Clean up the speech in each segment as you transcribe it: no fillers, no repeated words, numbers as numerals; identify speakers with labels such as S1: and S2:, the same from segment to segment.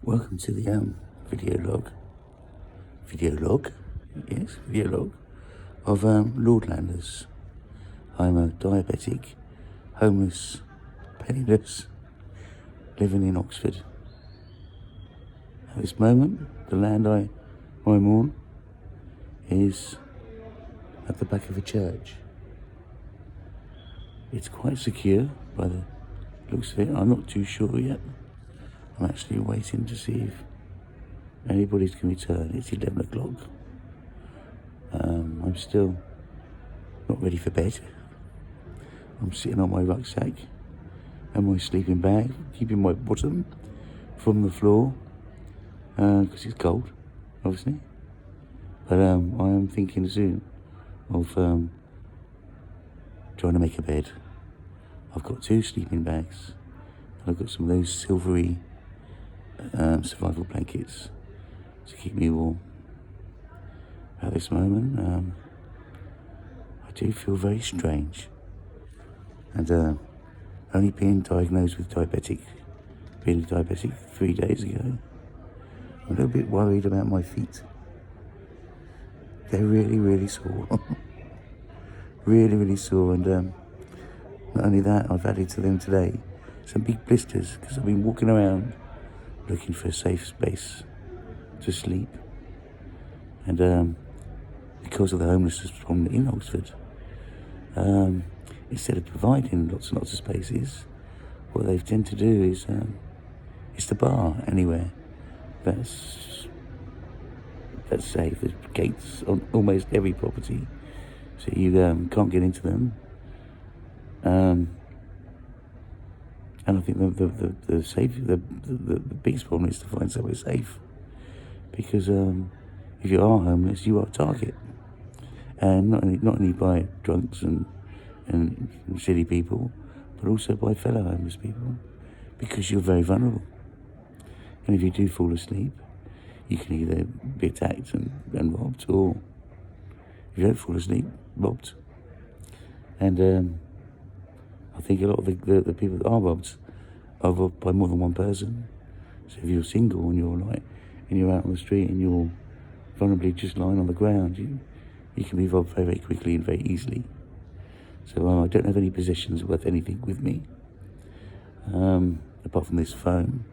S1: Welcome to the video log, video log of Lordlanders. I'm a diabetic, homeless, penniless, living in Oxford. At this moment, the land I'm on is at the back of a church. It's quite secure by the looks of it. I'm not too sure yet. I'm actually waiting to see if anybody's going to return. It's 11 o'clock. I'm still not ready for bed. I'm sitting on my rucksack and my sleeping bag, keeping my bottom from the floor because it's cold, obviously. But I am thinking soon of trying to make a bed. I've got 2 sleeping bags. And I've got some of those silvery survival blankets to keep me warm. At this moment, I do feel very strange. And only being diagnosed with being diabetic 3 days ago, I'm a little bit worried about my feet. They're really, really sore. really, really sore. And not only that, I've added to them today some big blisters because I've been walking around looking for a safe space to sleep. And because of the homelessness problem in Oxford, instead of providing lots and lots of spaces, what they tend to do is to bar anywhere that's safe. There's gates on almost every property, so you can't get into them. And I think the biggest problem is to find somewhere safe, because if you are homeless, you are a target, and not only by drunks and silly people, but also by fellow homeless people, because you're very vulnerable. And if you do fall asleep, you can either be attacked and robbed, or if you don't fall asleep, robbed. And I think a lot of the people that are robbed by more than one person. So if you're single and you're out on the street and you're vulnerably just lying on the ground, you can be robbed very, very quickly and very easily. So I don't have any possessions worth anything with me, apart from this phone,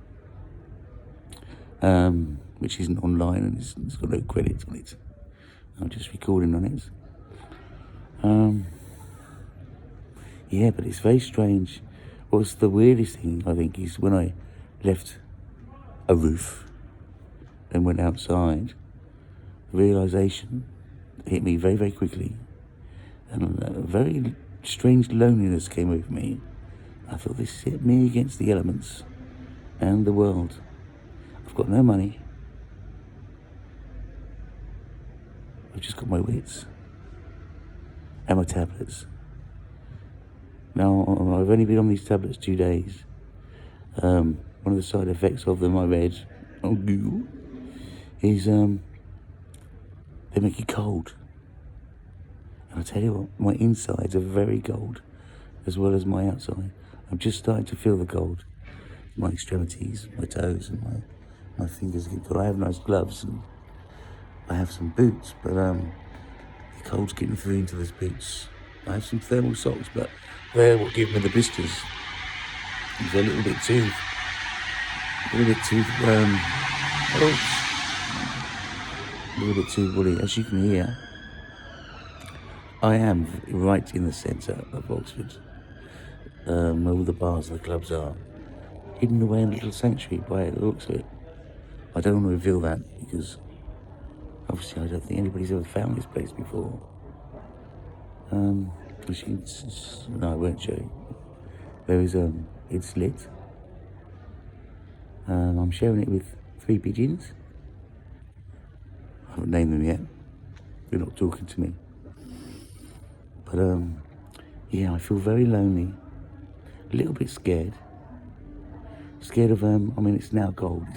S1: which isn't online and it's got no credit on it. I'm just recording on it. Yeah, but it's very strange. What's the weirdest thing, I think, is when I left a roof and went outside, the realisation hit me very, very quickly. And a very strange loneliness came over me. I thought, this hit me against the elements and the world. I've got no money. I've just got my wits and my tablets. Now, I've only been on these tablets 2 days. One of the side effects of them I read on Google is they make you cold. And I tell you what, my insides are very cold, as well as my outside. I'm just starting to feel the cold. My extremities, my toes, and my fingers. But I have nice gloves and I have some boots, but the cold's getting through into those boots. I have some thermal socks, but they're what give me the blisters. It's a little bit too woolly. As you can hear, I am right in the centre of Oxford, where all the bars and the clubs are, hidden away in a little sanctuary by the looks of it. I don't want to reveal that because obviously I don't think anybody's ever found this place before. No, I won't show you. There is it's lit. I'm sharing it with 3 pigeons. I haven't named them yet. They're not talking to me. But yeah, I feel very lonely. A little bit scared. Scared of it's now cold.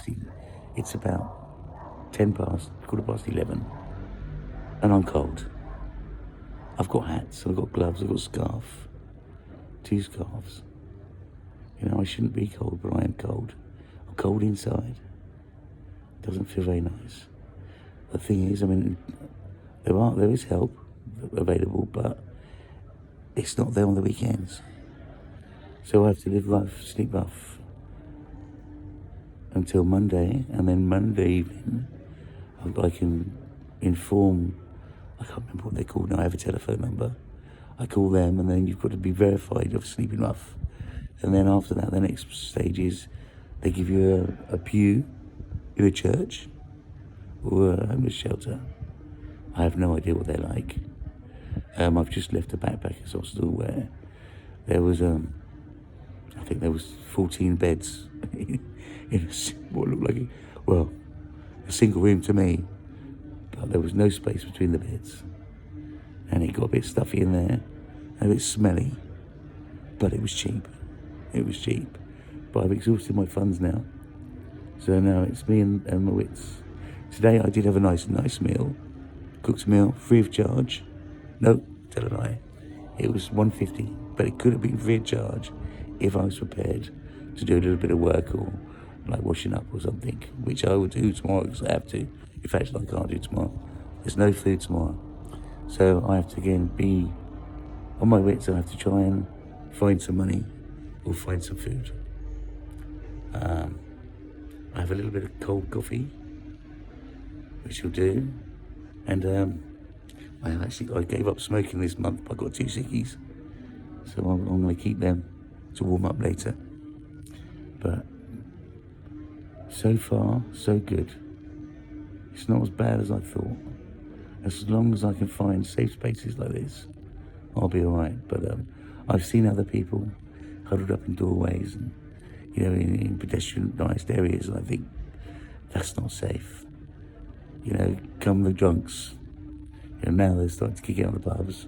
S1: It's about 11, and I'm cold. I've got hats, I've got gloves, I've got a scarf, 2 scarves. I shouldn't be cold, but I am cold. I'm cold inside, doesn't feel very nice. The thing is, I mean, there is help available, but it's not there on the weekends. So I have to live life, sleep rough until Monday, and then Monday evening I can inform, I can't remember what they're called now, I have a telephone number. I call them, and then you've got to be verified of sleeping rough. And then after that, the next stage is they give you a pew in a church or a homeless shelter. I have no idea what they're like. I've just left a backpackers hostel where there was, I think there was 14 beds in what looked like, a single room to me, but there was no space between the beds. And it got a bit stuffy in there, a bit smelly, but it was cheap. It was cheap. But I've exhausted my funds now. So now it's me and my wits. Today I did have a nice meal. Cooked meal, free of charge. No, tell a lie. It was $1.50, but it could have been free of charge if I was prepared to do a little bit of work or like washing up or something, which I will do tomorrow because I have to. In fact, I can't do tomorrow. There's no food tomorrow. So I have to again be on my wits. I have to try and find some money or find some food. I have a little bit of cold coffee, which will do. And I gave up smoking this month, but I got 2 sickies. So I'm going to keep them to warm up later. But so far, so good. It's not as bad as I thought. As long as I can find safe spaces like this, I'll be all right. But I've seen other people huddled up in doorways and, in pedestrianised areas, and I think that's not safe. Come the drunks. Now they're starting to kick out the pubs.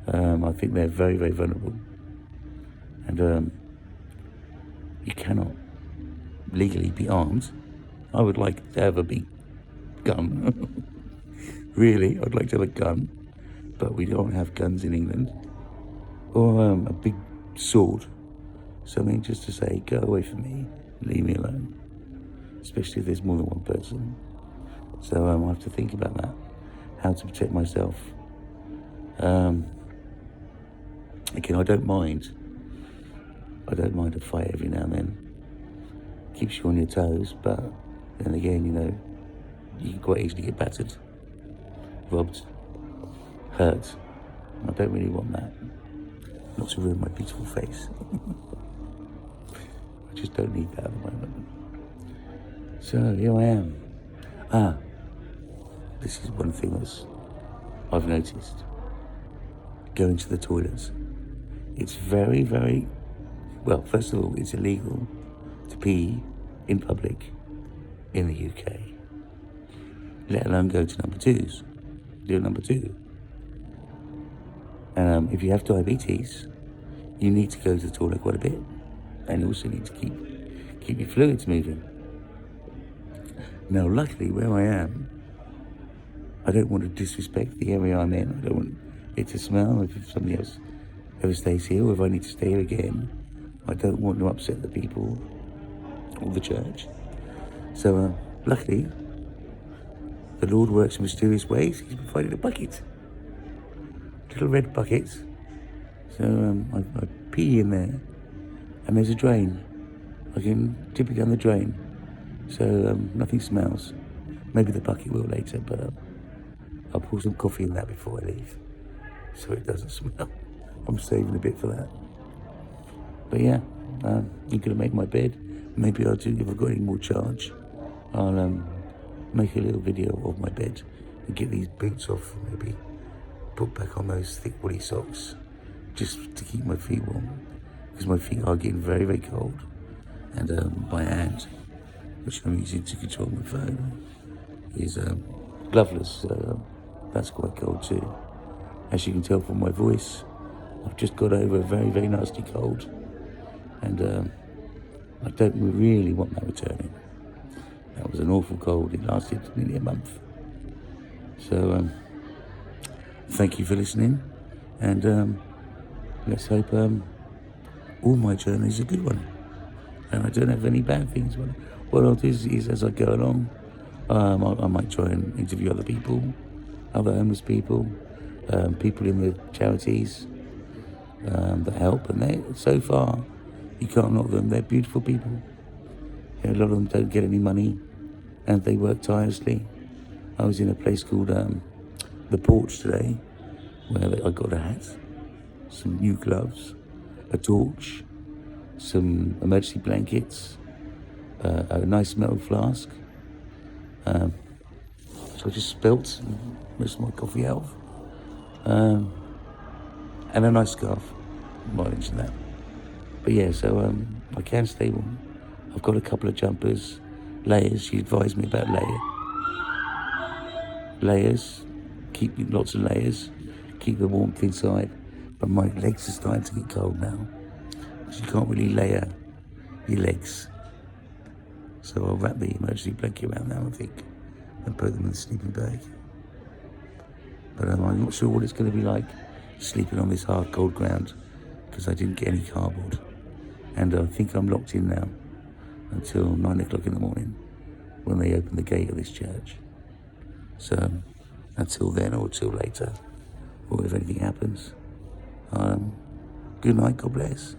S1: I think they're very, very vulnerable. And you cannot legally be armed. I would like to have a big gun. Really, I'd like to have a gun. But we don't have guns in England. Or a big sword. Something just to say, go away from me, leave me alone. Especially if there's more than one person. So I have to think about that. How to protect myself. Again, I don't mind a fight every now and then. Keeps you on your toes, but then again, you can quite easily get battered, robbed, hurt. I don't really want that. Not to ruin my beautiful face. I just don't need that at the moment. So here I am. This is one thing I've noticed. Going to the toilets. It's very, very, well, first of all, it's illegal to pee in public in the UK. Let alone go to number 2s. Do number 2. And if you have diabetes, you need to go to the toilet quite a bit. And you also need to keep your fluids moving. Now, luckily, where I am, I don't want to disrespect the area I'm in. I don't want it to smell if somebody else ever stays here, or if I need to stay here again. I don't want to upset the people or the church. So, luckily, the Lord works in mysterious ways. He's provided a bucket. Little red bucket. So I pee in there, and there's a drain. I can tip it down the drain, so nothing smells. Maybe the bucket will later, but I'll pour some coffee in that before I leave, so it doesn't smell. I'm saving a bit for that. But yeah, I'm gonna make my bed. Maybe I'll do, if I've got any more charge, I'll make a little video of my bed and get these boots off, maybe put back on those thick woolly socks just to keep my feet warm, because my feet are getting very, very cold. And my hand, which I'm using to control my phone, is gloveless, so that's quite cold too. As you can tell from my voice, I've just got over a very, very nasty cold, and I don't really want that returning. That was an awful cold. It lasted nearly a month. So thank you for listening, and let's hope all my journey is a good one, and I don't have any bad things. What I'll do is as I go along, I might try and interview other people, other homeless people, people in the charities that help. And so far, you can't knock them. They're beautiful people. A lot of them don't get any money, and they work tirelessly. I was in a place called The Porch today, where I got a hat, some new gloves, a torch, some emergency blankets, a nice metal flask. So I just spilt most of my coffee out, and a nice scarf. I might mention that. But yeah, so I can stay warm. I've got a couple of jumpers, layers. She advised me about layers. Keep lots of layers. Keep the warmth inside. But my legs are starting to get cold now, because you can't really layer your legs. So I'll wrap the emergency blanket around now, I think, and put them in the sleeping bag. But I'm not sure what it's going to be like sleeping on this hard, cold ground, because I didn't get any cardboard. And I think I'm locked in now until 9 o'clock in the morning, when they open the gate of this church. So until then, or till later, or if anything happens, good night, God bless.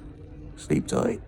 S1: Sleep tight.